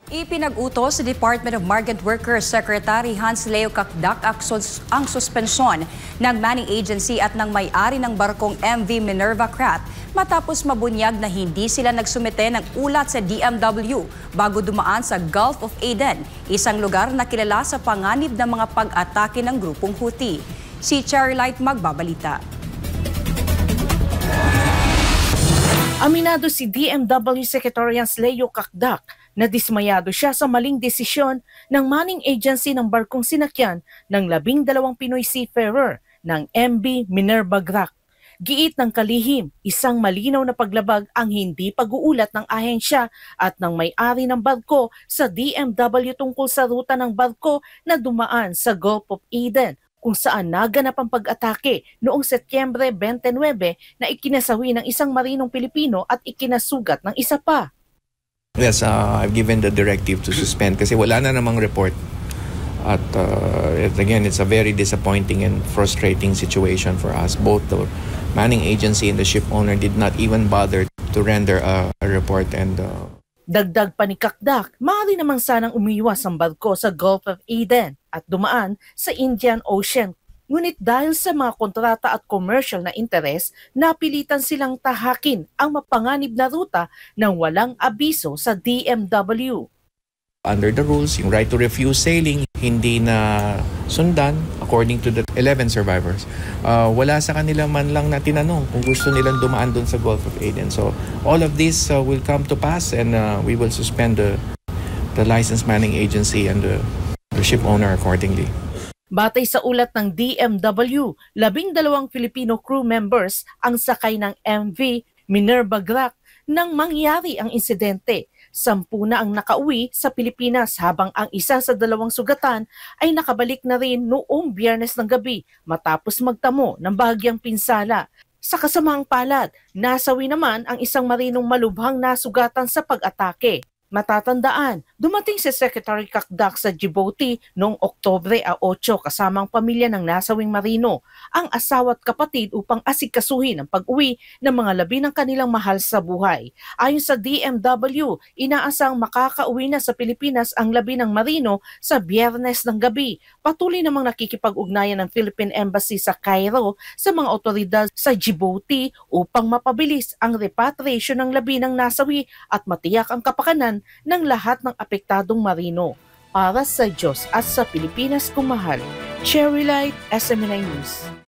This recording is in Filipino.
Ipinag-utos sa Department of Migrant Workers Secretary Hans Leo Kakdak ang suspensyon ng manning agency at ng may-ari ng barkong MV Minerva Craft matapos mabunyag na hindi sila nagsumite ng ulat sa DMW bago dumaan sa Gulf of Aden, isang lugar na kilala sa panganib ng mga pag-atake ng grupong Houthi. Si Charlight magbabalita. Aminado si DMW Secretary Hans Leo Kakdak na dismayado siya sa maling desisyon ng manning agency ng barkong sinakyan ng 12 Pinoy seafarer ng MV Minerva Craft. Giit ng kalihim, isang malinaw na paglabag ang hindi pag-uulat ng ahensya at ng may-ari ng barko sa DMW tungkol sa ruta ng barko na dumaan sa Gulf of Aden, kung saan naganap ang pag-atake noong Setyembre 29 na ikinasawi ng isang marinong Pilipino at ikinasugat ng isa pa. Yes, I've given the directive to suspend kasi wala na namang report. At again, it's a very disappointing and frustrating situation for us. Both the manning agency and the ship owner did not even bother to render a report. And Dagdag pa ni Kakdak, maaari namang sanang umiwas ang barko sa Gulf of Aden at dumaan sa Indian Ocean. Ngunit dahil sa mga kontrata at commercial na interes, napilitan silang tahakin ang mapanganib na ruta ng walang abiso sa DMW. Under the rules, yung right to refuse sailing, hindi na sundan according to the 11 survivors. Wala sa kanila man lang na tinanong kung gusto nilang dumaan doon sa Gulf of Aden. So all of this will come to pass and we will suspend the licensed manning agency and the ship owner accordingly. Batay sa ulat ng DMW, 12 Filipino crew members ang sakay ng MV Minerva Craft nang mangyari ang insidente. 10 na ang nakauwi sa Pilipinas habang ang isa sa 2 sugatan ay nakabalik na rin noong Biyernes ng gabi matapos magtamo ng bahagyang pinsala. Sa kasamaang palad, nasawi naman ang isang marinong malubhang nasugatan sa pag-atake. Matatandaan, dumating si Secretary Kakdak sa Djibouti noong Oktubre 8 kasama ang pamilya ng nasawing marino, ang asawa at kapatid upang asikasuhin ang pag-uwi ng mga labi ng kanilang mahal sa buhay. Ayon sa DMW, inaasang makakauwi na sa Pilipinas ang labi ng marino sa Biyernes ng gabi. Patuloy namang nakikipag-ugnayan ng Philippine Embassy sa Cairo sa mga otoridad sa Djibouti upang mapabilis ang repatriation ng labi ng nasawi at matiyak ang kapakanan ng lahat ng apektadong marino. Para sa Diyos at sa Pilipinas kung mahal, Cherry Light, SMNI News.